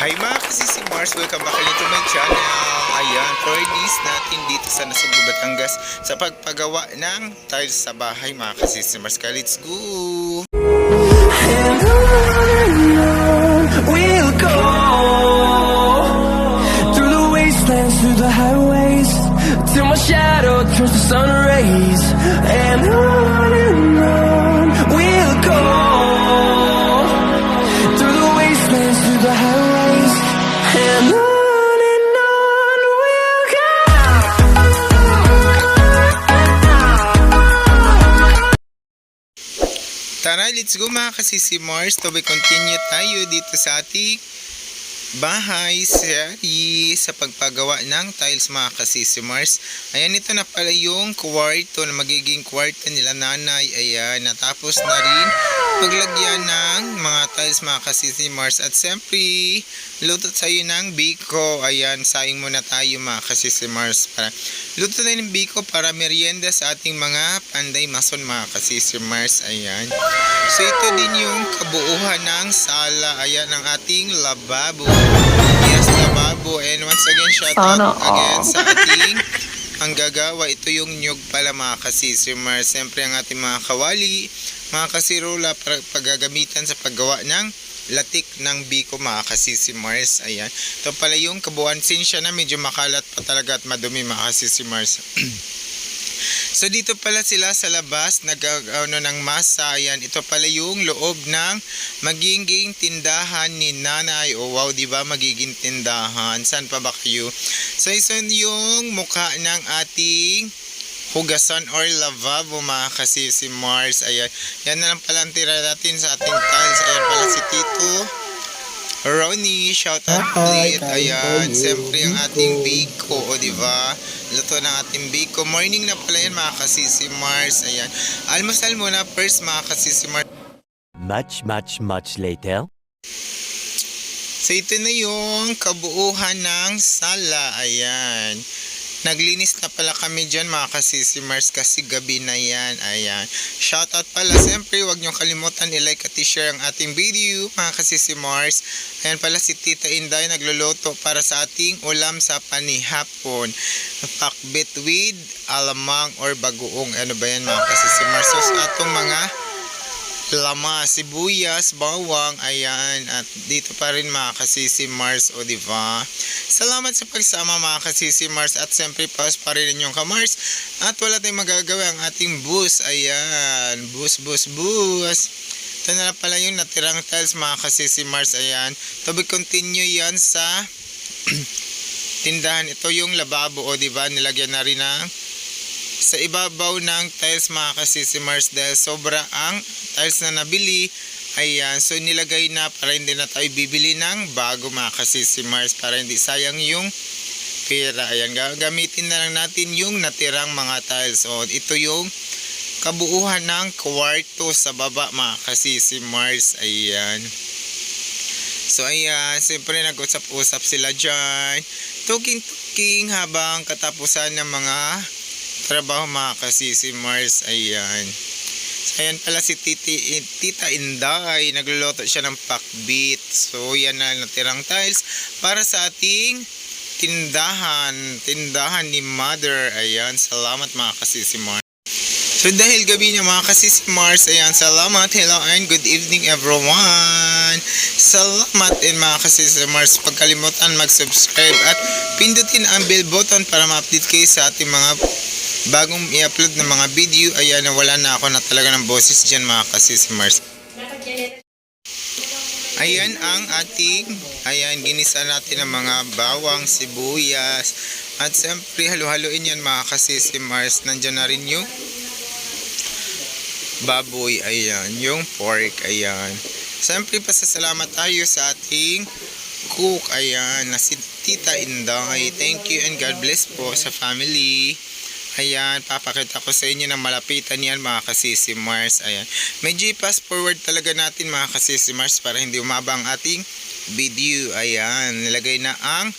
Hi mga kasisi Mars, welcome back ulit to my channel. Ayan, for this natin dito sa Nasugbu, Batangas sa pagpagawa ng tiles sa bahay mga kasisi Mars. Kaya let's go! And on we'll go, through the wastelands, through the highways, till my shadow turns to sun rays. And on we'll go, through the wastelands, through the highways, and on we'll go. Tara, let's go mga kasisi Mars. To be continue tayo dito sa ating bahay series sa pagpagawa ng tiles mga kasisi Mars. Ayan, ito na pala yung kwarto na magiging kwarto nila nanay. Ayan, natapos na rin paglagyan ng mga tiles mga kasisi Mars. At siyempre, luto tayo ng biko. Ayan, saing muna tayo mga kasisi Mars. Luto tayo ng biko para merienda sa ating mga panday mason mga kasisi Mars. Ayan. So ito din yung kabuuhan ng sala. Ayan ang ating lababo. Yes, lababo. And once again, shout out again sa ating ang gagawa. Ito yung nyug pala mga kasisi Mars. Siyempre ang ating mga kawali, mga kasirula para paggagamitan sa paggawa ng latik ng biko mga kasisi Mars. Ayan. Ito pala yung kabuuan. Sinsya na medyo makalat pa talaga at madumi mga kasisi Mars. So dito pala sila sa labas nag-ano ng masa. Ayan, ito pala yung loob ng magiging tindahan ni nanay. Oh wow, di ba magiging tindahan? Saan pa ba kayo? So ito yung mukha ng ating hugasan or lavabo mga kasisi Mars. Ayan, yan na lang pala ang tira natin sa ating tiles. Ayan pala si Tito Ronnie, shout out ulit. Ayan, siyempre ang ating biko, o diba? Luto ng ating biko. Morning na pala yan mga kasisi Mars. Ayan, almusal muna first mga kasisi Mars. Much later. So ito na yung kabuuhan ng sala. Ayan, naglinis na pala kami dyan mga kasisi Mars kasi gabi na yan. Ayan, shoutout pala. Siyempre huwag nyo kalimutan i-like at i-share ang ating video mga kasisi Mars. Ayan pala si Tita Inday nagluluto para sa ating ulam sa panihapon. Pakbet with alamang or bagoong. Ano ba yan mga kasisi Mars? So sa atong mga lama, sibuyas, bawang, ayan, at dito pa rin mga kasisi Mars, o diba? Salamat sa pagsama mga kasisi Mars, at siyempre pause pa rin inyong ka-Mars, at wala tayong magagawa ang ating bus. Ayan, bus. Ito na pala yung natirang tiles mga kasisi Mars. Ayan, to be continue yan sa tindahan. Ito yung lababo, o diba? Nilagyan na rin ng sa ibabaw ng tiles mga kasisi Mars dahil sobra ang tiles na nabili. Ayan, so nilagay na para hindi na tayo bibili ng bago mga kasisi Mars, para hindi sayang yung pera. Ayan, gagamitin na lang natin yung natirang mga tiles. So ito yung kabuuhan ng kwarto sa baba mga kasisi Mars. Ayan, so ayan, siyempre nag-usap-usap sila dyan, talking habang katapusan ng mga trabaho mga kasisi Mars. Ayan, so ayan pala si Tita Inday, nagluluto siya ng pakbit. So yan na natirang tiles para sa ating tindahan ni Mother. Ayan, salamat mga kasisi Mars. So dahil gabi na mga kasisi Mars, ayan, salamat, hello and good evening everyone. Salamat din mga kasisi Mars, pagkalimutan mag-subscribe at pindutin ang bell button para ma-update kayo sa ating mga bagong i-upload ng mga video. Ayan, wala na ako na talaga ng boses dyan mga kasisi Mars. Ayan ang ating, ayan, ginisa natin ng mga bawang, sibuyas, at siyempre halo-haloin yan mga kasisi Mars. Nandyan na rin yung baboy, ayan, yung pork. Ayan, siyempre pasasalamat tayo sa ating cook, ayan, na si Tita Inday. Thank you and God bless po sa family. Ayan, papakita ko sa inyo na malapitan yan mga kasisi Mars. Ayan, medyo i-fast forward talaga natin mga kasisi Mars para hindi umaba ang ating video. Ayan, nilagay na ang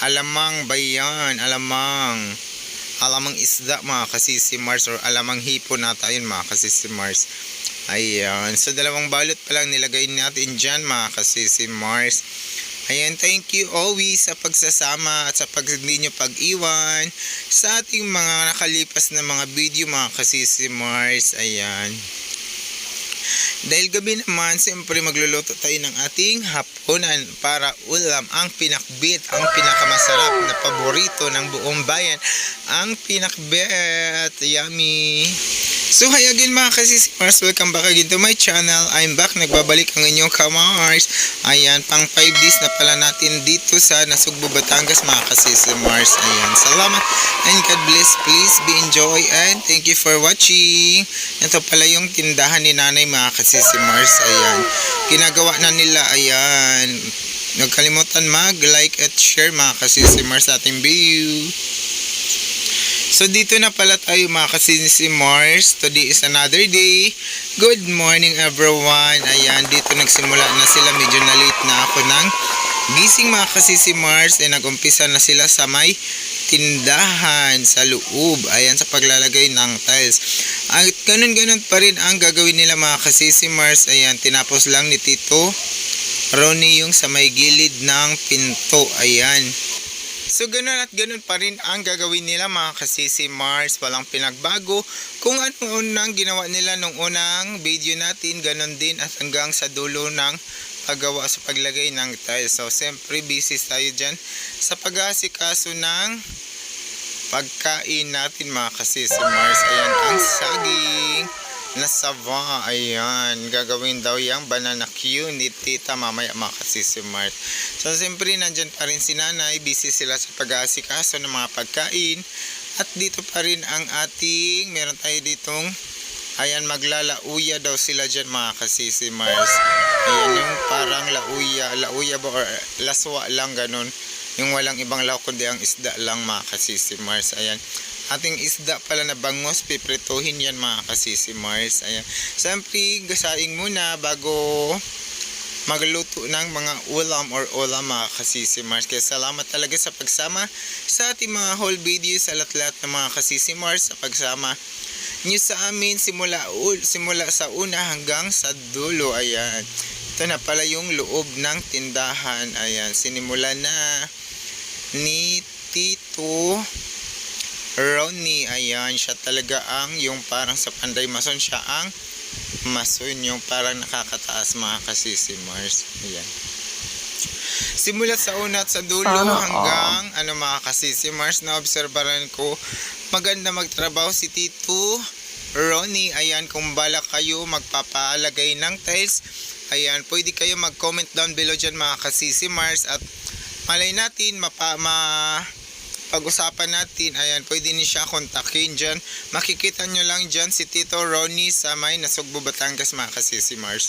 alamang bayan, alamang isda mga kasisi Mars, or alamang hipon nata yun mga kasisi Mars. Ayan, so dalawang balot pa lang nilagay natin dyan mga kasisi Mars. Ayan, thank you always sa pagsasama at sa hindi nyo pag-iwan sa ating mga nakalipas na mga video mga kasisi Mars. Ayan. Dahil gabi naman, siyempre magluluto tayo ng ating hapunan para ulam, ang pinakbit, ang pinakamasarap na paborito ng buong bayan, ang pinakbet. Yummy! So hi again mga kasisi Mars, welcome back again to my channel. I'm back, nagbabalik ang inyong kamars. Ayan, pang 5 days na pala natin dito sa Nasugbu, Batangas mga kasisi Mars. Ayan, salamat and God bless, please be enjoy and thank you for watching. Ito pala yung tindahan ni nanay mga kasisi Mars. Ayan, ginagawa na nila. Ayan, huwag kalimutan mag-like at share mga kasisi Mars sa ating video. So dito na pala tayo mga kasisi Mars. Today is another day. Good morning everyone. Ayan, dito nagsimula na sila. Medyo na late na ako ng gising mga kasisi Mars. E nag-umpisa na sila sa may tindahan sa loob. Ayan, sa paglalagay ng tiles. At ganun-ganun pa rin ang gagawin nila mga kasisi Mars. Ayan, tinapos lang ni Tito Ronnie yung sa may gilid ng pinto. Ayan. So ganun at ganun pa rin ang gagawin nila mga kasisi Mars. Walang pinagbago. Kung ano unang ginawa nila nung unang video natin, ganun din at hanggang sa dulo ng paggawa sa paglagay ng tiles. So siyempre busy tayo dyan sa pag-aasikaso ng pagkain natin mga kasisi Mars. Ayan, ang saging na sava. Ayan, gagawin daw yung banana Q ni tita mamaya mga kasisi Mart. So siyempre nandyan pa rin si nanay, busy sila sa pag-aasikaso ng mga pagkain. At dito pa rin ang ating, meron tayo ditong, ayan, maglalauya daw sila dyan mga kasisi Mars. Ayan, yung parang lauya ba or laswa lang ganun, yung walang ibang lauk kundi ang isda lang mga kasisi Mars. Ayan, ating isda pala na bangos, piprituhin yan mga kasisi Mars. Ayan, siyempre gasaing muna bago magluto ng mga ulam or ulam mga kasisi Mars. Kaya salamat talaga sa pagsama sa ating mga whole video, sa lahat-lahat ng mga kasisi Mars, sa pagsama nyo sa amin simula sa una hanggang sa dulo. Ayan, ito na pala yung loob ng tindahan. Ayan, sinimula na ni Tito Ronnie. Ayan, siya talaga ang yung parang sa Panday Mason, siya ang mason, yung parang nakakataas mga kasisi Mars. Ayan, simulat sa una at sa dulo hanggang mga kasisi Mars, na obserbaran ko maganda magtrabaho si Tito Ronnie. Ayan, kung bala kayo magpapalagay ng tiles, ayan, pwede kayo mag-comment down below dyan mga kasisi Mars, at malay natin pag-usapan natin. Ayan, pwede niyo siya kontakin dyan. Makikita nyo lang dyan si Tito Ronnie sa may Nasugbu, Batangas mga kasisi Mars.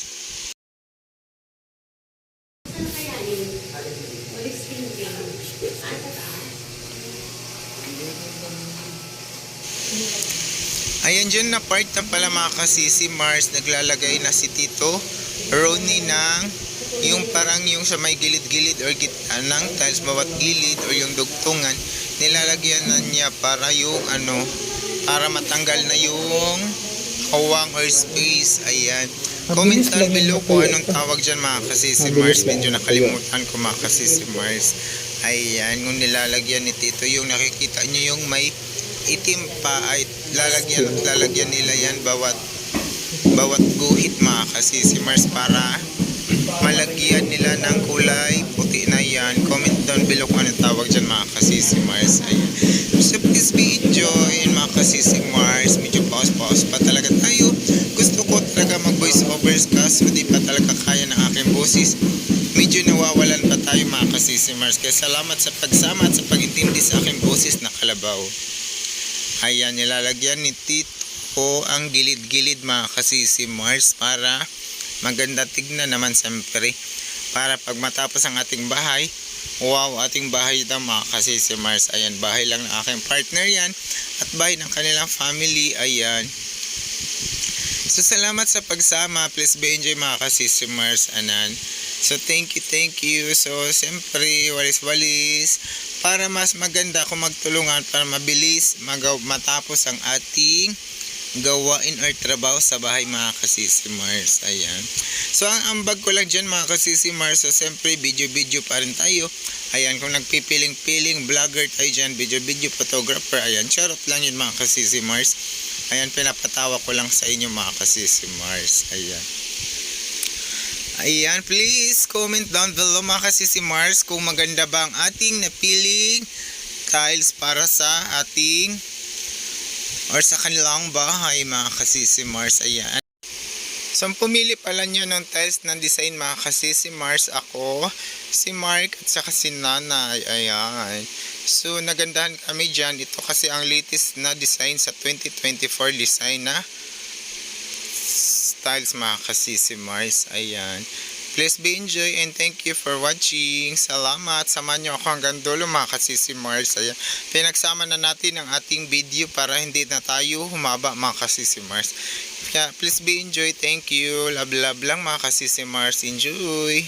Ayan, dyan na part na pala mga kasisi Mars, naglalagay na si Tito Ronnie ng yung parang yung sa may gilid-gilid or gitna ng tiles, bawat gilid o yung dugtungan, nilalagyan na niya para yung para matanggal na yung kawang or space. Ayan, comment down below kung anong tawag dyan mga kasisi Mars. Medyo nakalimutan ko mga kasisi Mars. Ayan, kung nilalagyan ni Tito, yung nakikita nyo yung may itim pa, ay lalagyan nila yan bawat guhit mga kasisi Mars, para malagyan nila ng kulay puti na yan. Comment down below kung anong tawag dyan mga kasisi Mars. Ayan, so please be enjoy mga kasisi Mars. Medyo pause pa talaga tayo. Gusto ko talaga mag voice overs kaso di pa talaga kaya ng aking boses. Medyo nawawalan pa tayo mga kasisi Mars. Kaya salamat sa pagsama at sa pag-intindi sa aking boses na kalabaw. Ayan, nilalagyan ni Tito ang gilid-gilid mga kasisi Mars para maganda tignan naman siyempre. Para pag matapos ang ating bahay, wow, ating bahay ito mga kasisi Mars. Ayan, bahay lang ng aking partner yan at bahay ng kanilang family. Ayan, so salamat sa pagsama. Please be enjoy mga kasisi Mars. Anan, so thank you. So siyempre walis-walis para mas maganda kung magtulungan para mabilis matapos ang ating gawain or trabaho sa bahay mga kasisi Mars. Ayan. So ang ambag ko lang dyan mga kasisi Mars, so siyempre video pa rin tayo. Ayan, kung nagpipiling-piling vlogger tayo dyan, video photographer, ayan, charot lang yun mga kasisi Mars. Ayan, pinapatawa ko lang sa inyo mga kasisi Mars. Ayan. Ayan, please comment down below mga kasisi Mars kung maganda ba ang ating napiling tiles para sa ating or sa kanilang bahay mga kasisi Mars. Ayan. So pumili pala nyo ng tiles ng design mga kasisi Mars, ako, si Mark at saka si Nanay. Ayan. So nagandahan kami dyan. Ito kasi ang latest na design sa 2024 design na styles mga kasisi Mars. Ayan. Please be enjoy and thank you for watching. Salamat. Samahan nyo ako hanggang dulo mga kasisi Mars. Ayan. Pinagsama na natin ang ating video para hindi na tayo humaba mga kasisi Mars. Kaya please be enjoy. Thank you. Love lang mga kasisi Mars. Enjoy.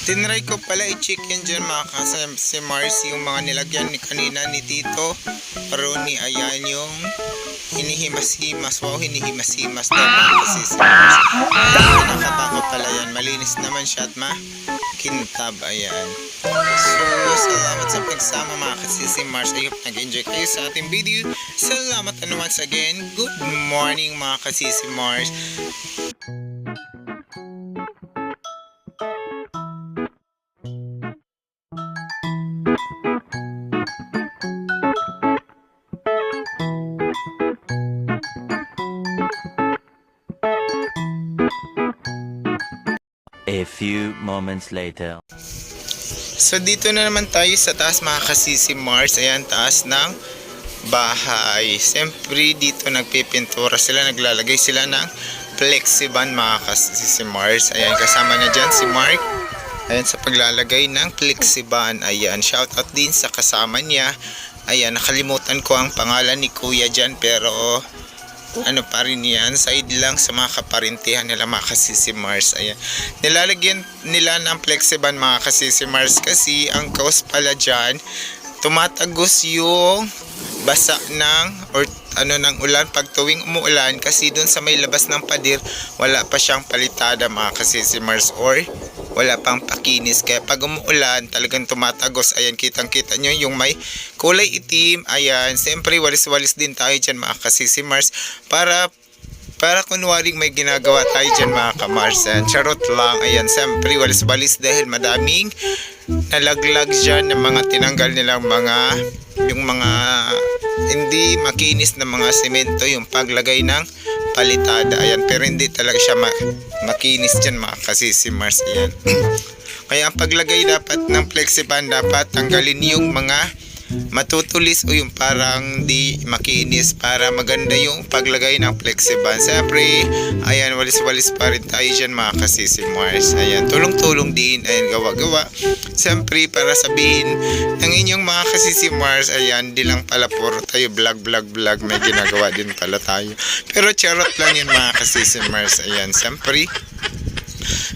Tinry ko pala i-check yan dyan mga kasisi Mars, yung mga nilagyan ni kanina ni Tito Roni. Ayan yung hinihimas-himas. Wow, hinihimas-himas daw mga kasisi Mars. Ayan, nakatakot pala yan. Malinis naman siya at makintab. Ayan. So, salamat sa pagsama mga kasisi Mars. I hope nag-enjoy kayo sa ating video. Salamat and once again, good morning mga kasisi Mars. A few moments later. So dito na naman tayo sa taas mga kasisi Mars. Ayan, taas ng bahay. Siyempre dito nagpipintura sila, naglalagay sila ng flexiban mga kasisi Mars. Ayan, kasama na dyan si Mark. Ayan, sa paglalagay ng flexiban. Ayan, shoutout din sa kasama niya. Ayan, nakalimutan ko ang pangalan ni Kuya dyan, pero ano pa rin yan, side lang sa mga kaparintihan nila mga kasisi Mars. Ayan, nilalagyan nila ng flexiban mga kasisi Mars kasi ang cause pala dyan, tumatagos yung basa ng or ano ng ulan pag tuwing umuulan, kasi doon sa may labas ng pader wala pa siyang palitada mga kasisi Mars, or wala pang pakinis, kaya pag umuulan talagang tumatagos. Ayan, kitang kita nyo yung may kulay itim. Ayan, siyempre walis-walis din tayo dyan mga kasisi Mars, para kunwaring may ginagawa tayo dyan mga kamars. Ayan, charot lang. Ayan, siyempre walis-walis dahil madaming nalaglag dyan ng mga tinanggal nilang yung mga hindi makinis na mga semento, yung paglagay ng palitada. Ayan, pero hindi talaga siya makinis dyan mga kasisi Mars. Ayan. Kaya ang paglagay dapat ng flexiban, dapat tanggalin yung mga matutulis o yung parang di makinis para maganda yung paglagay ng flexiband. Siyempre, ayan, walis-walis pa rin tayo dyan mga kasisi Mars. Ayan, tulong-tulong din, ayan, gawa-gawa. Siyempre, para sabihin ng inyong mga kasisi Mars, ayan, di lang pala puro tayo vlog, may ginagawa din pala tayo. Pero charot lang yun mga kasisi Mars. Ayan, siyempre,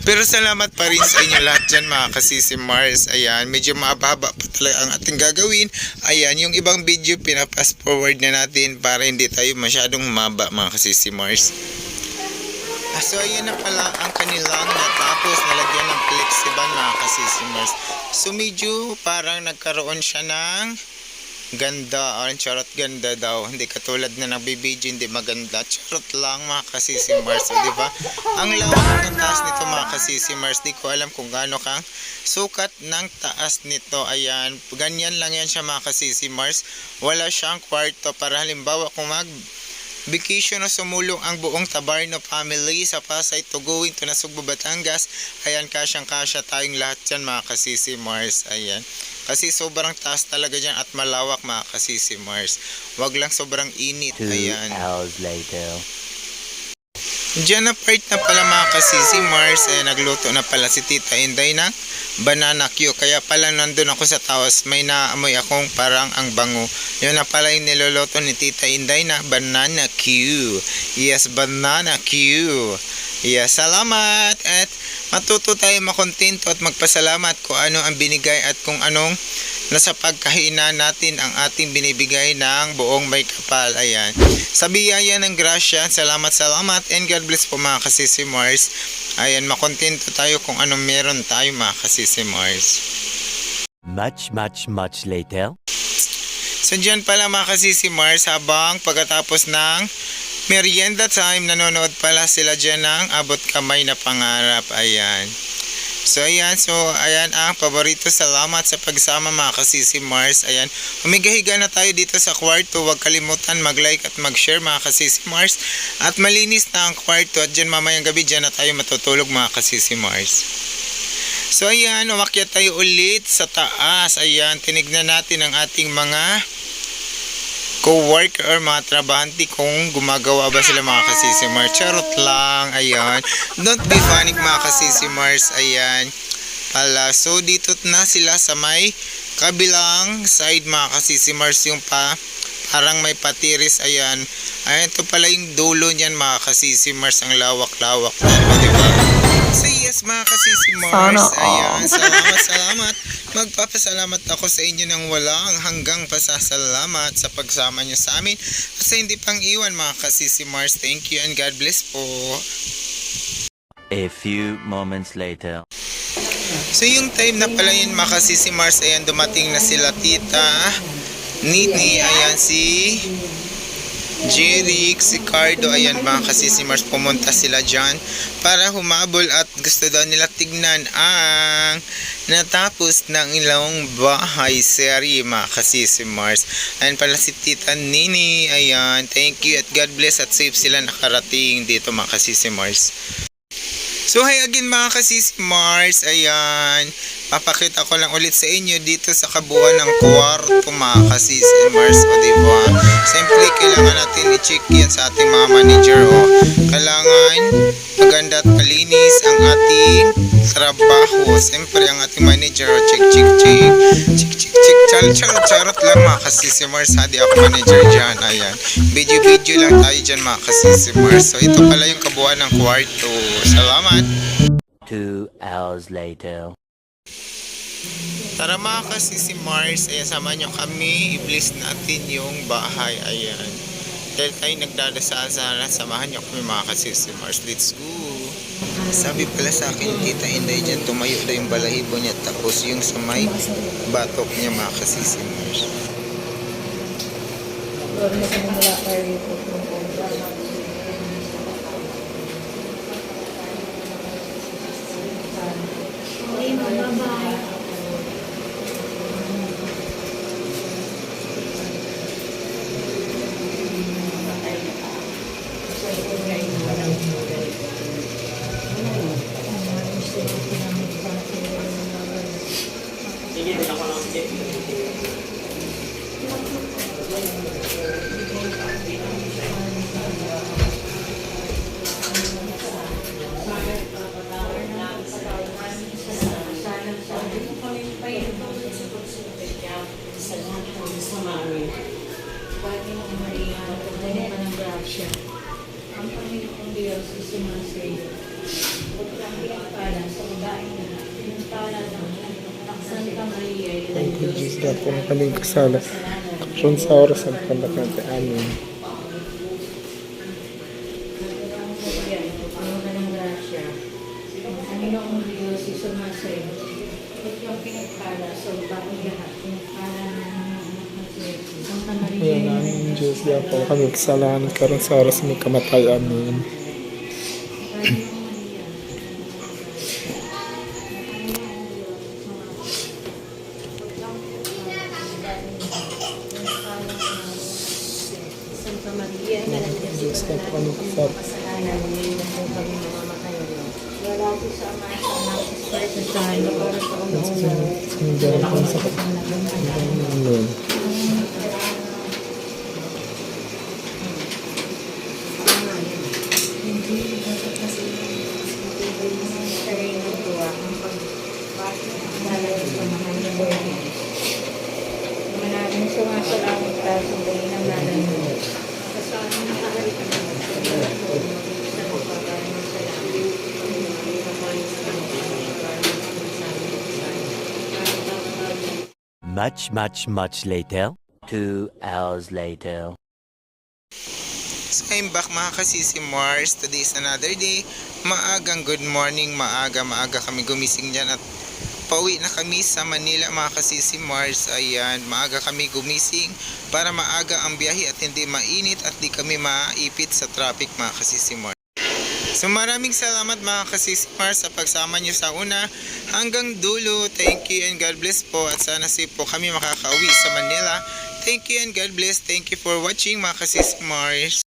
pero salamat pa rin sa inyo lahat dyan mga kasisi Mars. Ayan, medyo mahaba pa talaga ang ating gagawin. Ayan, yung ibang video pinapass forward na natin para hindi tayo masyadong humaba mga kasisi Mars. So ayan na pala ang kanilang natapos nalagyan ng flexiband mga kasisi Mars. So medyo parang nagkaroon siya ng ganda, or charot, ganda daw. Hindi katulad na nagbibideo hindi maganda. Charot lang mga kasisi Mars, di ba? Ang lawak ng taas nito mga kasisi Mars, di ko alam kung gaano kang sukat ng taas nito. Ayan, ganyan lang yan siya mga kasisi Mars. Wala siyang kwarto para halimbawa kung vacation o sumulong ang buong Tabarno family sa Pasay to going to Nasugbu, Batangas. Ayan, kasyang-kasya tayong lahat dyan mga kasisi Mars. Ayan. Kasi sobrang taas talaga dyan at malawak mga kasisi Mars. Wag lang sobrang init. 2 Ayan. hours later. Diyan na part na pala mga kasisi Mars. Ayan, nagluto na pala si Tita Inday ng banana Q. Kaya pala nandun ako sa tawas. May naamoy akong parang ang bango. Yun na pala yung niluluto ni Tita Inday na banana Q. Yes, banana Q. Yes, salamat. At matuto tayo makontento at magpasalamat kung ano ang binigay at kung anong nasa pagkahinan natin ang ating binibigay ng buong may kapal. Ayan. Sa biyaya ng grasya, salamat and God bless po mga kasisi Mars. Ayan, makontento tayo kung anong meron tayo mga kasisi Mars. Much later. So dyan pala mga kasisi Mars, habang pagkatapos ng merienda time, nanonood pala sila dyan ng abot kamay na pangarap. Ayan. So ayan, ang paborito. Salamat sa pagsama mga kasisi Mars. Ayan, humiga-higa na tayo dito sa kwarto. Huwag kalimutan mag-like at mag-share mga kasisi Mars. At malinis na ang kwarto at dyan mamayang gabi dyan na tayo matutulog mga kasisi Mars. So ayan, umakyat tayo ulit sa taas. Ayan, tinignan natin ang ating mga co-worker or mga trabahante kung gumagawa ba sila mga kasisi Mars. Charot lang. Ayan, don't be panic mga kasisi Mars. Ayan pala, so dito na sila sa may kabilang side mga kasisi Mars, yung parang may patiris. Ayan, ito pala yung dulo niyan mga kasisi Mars. Ang lawak-lawak na, diba? So yes mga kasisi Mars, ayan, salamat. Magpapasalamat ako sa inyo ng walang hanggang pasasalamat sa pagsama nyo sa amin at sa hindi pang iwan mga kasisi Mars. Thank you and God bless po. A few moments later. So yung time na pala yun mga kasisi Mars, ayan, dumating na sila Tita Nini, ayan, si Jeric, si Cardo. Ayan mga kasisi Mars, pumunta sila dyan para humabol at gusto daw nila tignan ang natapos ng ilang bahay serye mga kasisi Mars. Ayan pala si Tita Nini. Ayan, thank you at God bless at safe sila nakarating dito mga kasisi Mars. So hi again mga kasisi Mars. Ayan, papakita ko lang ulit sa inyo dito sa kabuuan ng kwarto mga kasisi Mars. O diba, siyempre kailangan natin i-check yan sa ating mga manager. O kailangan maganda at malinis ang ating trabaho. Siyempre ang ating manager, o check charot lang mga kasisi Mars. Di ako manager dyan. Ayan, video lang tayo dyan mga kasisi Mars. So ito pala yung kabuuan ng kwarto. Salamat. 2 hours later. Tara mga kasisi Mars, ayan, sama nyo kami, i-bless natin yung bahay. Ayan, dahil tayo nagdadasal, sana samahan nyo kami mga kasisi Mars. Let's go. Sabi pala sa akin Tita Inday dyan, tumayo na yung balahibo niya, tapos yung sa may batok niya mga kasisi Mars. Thank you, Jesus, na po ang kaming kasala. Karon sa oras ang pandakan sa amin. Ayan namin, Diyos, na po ang kaming kasalanan. Karon sa oras may kamatay. Amin. Santa Maria, Diyos, na po kaming kasalanan. kasalanan niyo na po kami mamamatayan. Wala po sa Ama, sa Anak, sa Espiritu Santo, para sa umuuna. Sinigyan po sa kapatid. Amen. Maraming sumasalamat ka sa buhay ng nanay mo. Kasama ng kahari ka naman sa mga sa magpapayang salamat. Much later. 2 hours later. So I'm back mga kasisi Mars. Today is another day. Maagang good morning, maaga kami gumising dyan at pauwi na kami sa Manila mga kasisi Mars. Ayan, maaga kami gumising para maaga ang biyahe at hindi mainit at di kami maipit sa traffic mga kasisi Mars. So maraming salamat mga kasisi Mars sa pagsama nyo sa una hanggang dulo. Thank you and God bless po at sana safe po kami makakauwi sa Manila. Thank you and God bless. Thank you for watching mga kasisi Mars.